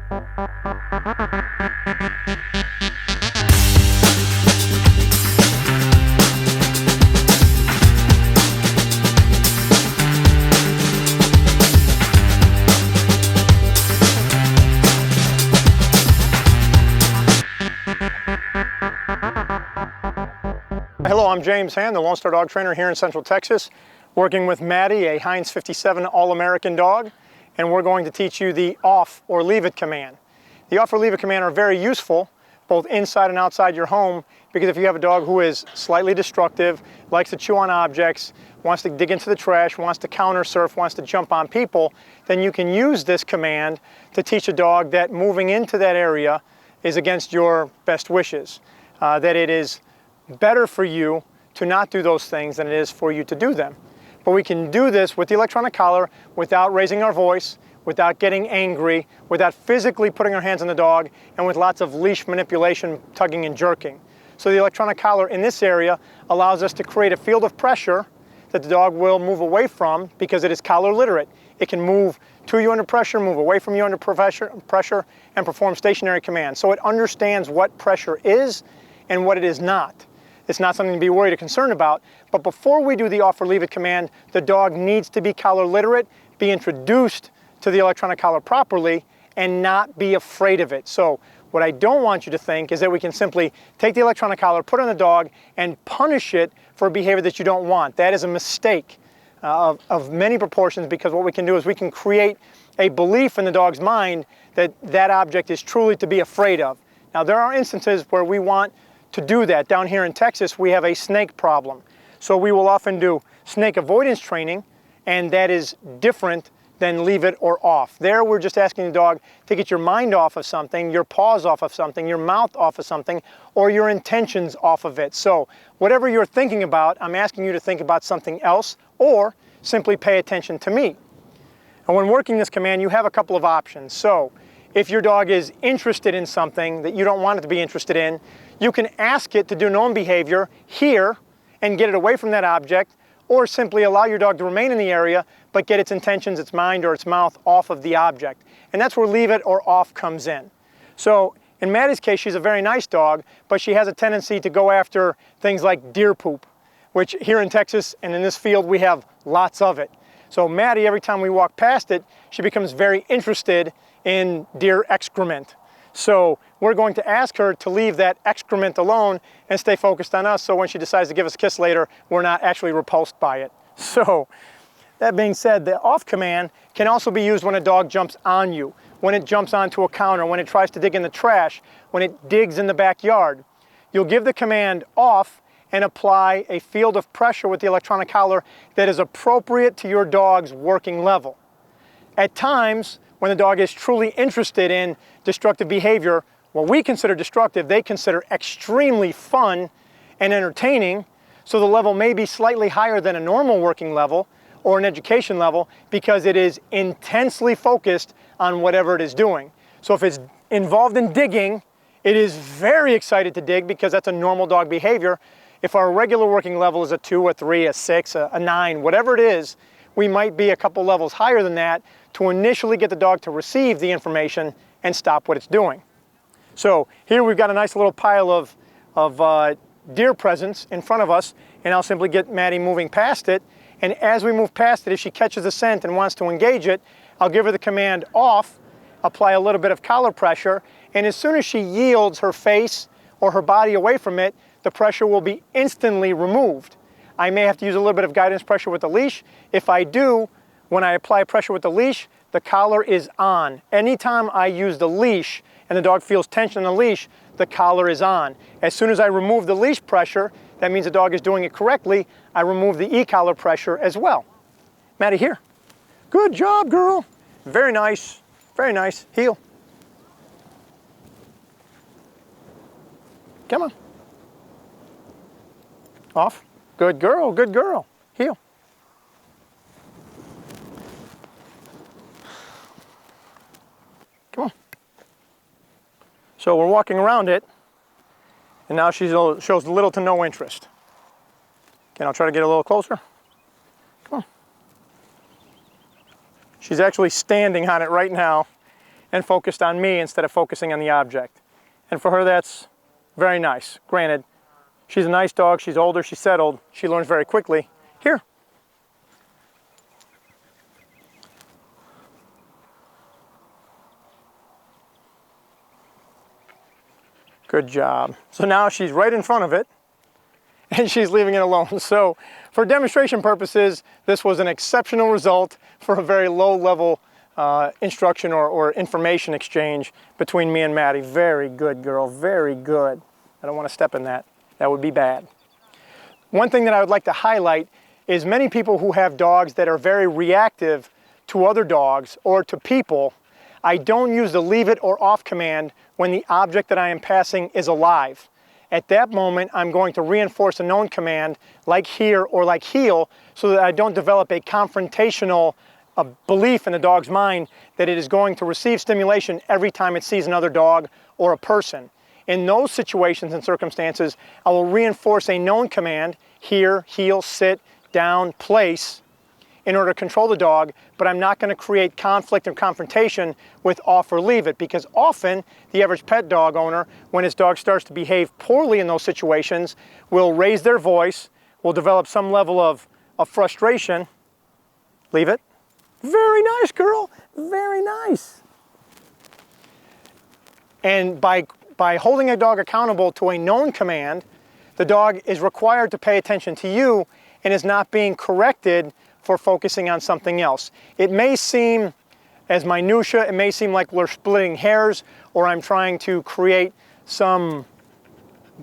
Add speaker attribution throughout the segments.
Speaker 1: Hello, I'm James Hamm, the Lone Star Dog Trainer here in Central Texas, working with Maddie, a Heinz 57 All-American dog, and we're going to teach you the off or leave it command. The off or leave it command are very useful, both inside and outside your home, because if you have a dog who is slightly destructive, likes to chew on objects, wants to dig into the trash, wants to counter surf, wants to jump on people, then you can use this command to teach a dog that moving into that area is against your best wishes, that it is better for you to not do those things than it is for you to do them. But we can do this with the electronic collar without raising our voice, without getting angry, without physically putting our hands on the dog, and with lots of leash manipulation, tugging and jerking. So the electronic collar in this area allows us to create a field of pressure that the dog will move away from because it is collar literate. It can move to you under pressure, move away from you under pressure, and perform stationary commands. So it understands what pressure is and what it is not. It's not something to be worried or concerned about, but before we do the off or leave it command, the dog needs to be collar literate, be introduced to the electronic collar properly, and not be afraid of it. So what I don't want you to think is that we can simply take the electronic collar, put it on the dog, and punish it for a behavior that you don't want. That is a mistake of many proportions, because what we can do is we can create a belief in the dog's mind that that object is truly to be afraid of. Now there are instances where we want to do that. Down here in Texas, we have a snake problem. So we will often do snake avoidance training, and that is different than leave it or off. There, we're just asking the dog to get your mind off of something, your paws off of something, your mouth off of something, or your intentions off of it. So whatever you're thinking about, I'm asking you to think about something else, or simply pay attention to me. And when working this command, you have a couple of options. So if your dog is interested in something that you don't want it to be interested in, you can ask it to do known behavior here and get it away from that object, or simply allow your dog to remain in the area but get its intentions, its mind, or its mouth off of the object. And that's where leave it or off comes in. So in Maddie's case, she's a very nice dog, but she has a tendency to go after things like deer poop, which here in Texas and in this field we have lots of it. So Maddie, every time we walk past it, she becomes very interested in deer excrement. So we're going to ask her to leave that excrement alone and stay focused on us, so when she decides to give us a kiss later, we're not actually repulsed by it. So that being said, the off command can also be used when a dog jumps on you, when it jumps onto a counter, when it tries to dig in the trash, when it digs in the backyard. You'll give the command off and apply a field of pressure with the electronic collar that is appropriate to your dog's working level. At times, when the dog is truly interested in destructive behavior, what we consider destructive, they consider extremely fun and entertaining, so the level may be slightly higher than a normal working level or an education level because it is intensely focused on whatever it is doing. So if it's involved in digging, it is very excited to dig because that's a normal dog behavior. If our regular working level is a 2, a 3, a 6, a 9, whatever it is, we might be a couple levels higher than that to initially get the dog to receive the information and stop what it's doing. So here we've got a nice little pile of deer presents in front of us, and I'll simply get Maddie moving past it. And as we move past it, if she catches the scent and wants to engage it, I'll give her the command off, apply a little bit of collar pressure, and as soon as she yields her face or her body away from it, the pressure will be instantly removed. I may have to use a little bit of guidance pressure with the leash. If I do, when I apply pressure with the leash, the collar is on. Anytime I use the leash and the dog feels tension on the leash, the collar is on. As soon as I remove the leash pressure, that means the dog is doing it correctly, I remove the e-collar pressure as well. Maddie, here. Good job, girl. Very nice, very nice. Heel. Come on. Off. Good girl, good girl. Heel. Come on. So we're walking around it, and now she shows little to no interest. Okay, I'll try to get a little closer. Come on. She's actually standing on it right now, and focused on me instead of focusing on the object. And for her, that's very nice. Granted, she's a nice dog, she's older, she's settled, she learns very quickly. Here. Good job. So now she's right in front of it, and she's leaving it alone. So for demonstration purposes, this was an exceptional result for a very low-level instruction or information exchange between me and Maddie. Very good, girl, very good. I don't want to step in that. That would be bad. One thing that I would like to highlight is many people who have dogs that are very reactive to other dogs or to people. I don't use the leave it or off command when the object that I am passing is alive. At that moment, I'm going to reinforce a known command like here or like heel so that I don't develop a confrontational belief in the dog's mind that it is going to receive stimulation every time it sees another dog or a person. In those situations and circumstances, I will reinforce a known command, here, heel, sit, down, place, in order to control the dog, but I'm not going to create conflict or confrontation with off or leave it, because often the average pet dog owner, when his dog starts to behave poorly in those situations, will raise their voice, will develop some level of frustration. Leave it. Very nice, girl. Very nice. And by holding a dog accountable to a known command, the dog is required to pay attention to you and is not being corrected for focusing on something else. It may seem as minutia, it may seem like we're splitting hairs or I'm trying to create some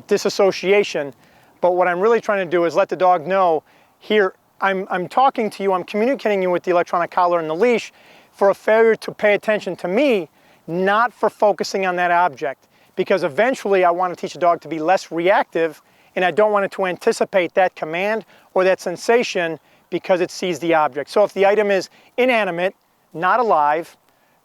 Speaker 1: disassociation, but what I'm really trying to do is let the dog know, here, I'm talking to you, I'm communicating you with the electronic collar and the leash for a failure to pay attention to me, not for focusing on that object. Because eventually I want to teach a dog to be less reactive, and I don't want it to anticipate that command or that sensation because it sees the object. So if the item is inanimate, not alive,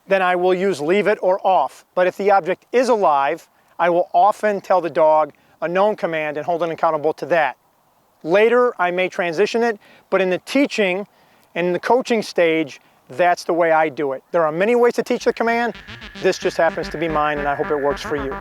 Speaker 1: then I will use leave it or off. But if the object is alive, I will often tell the dog a known command and hold it accountable to that. Later, I may transition it, but in the teaching and in the coaching stage, that's the way I do it. There are many ways to teach the command. This just happens to be mine, and I hope it works for you.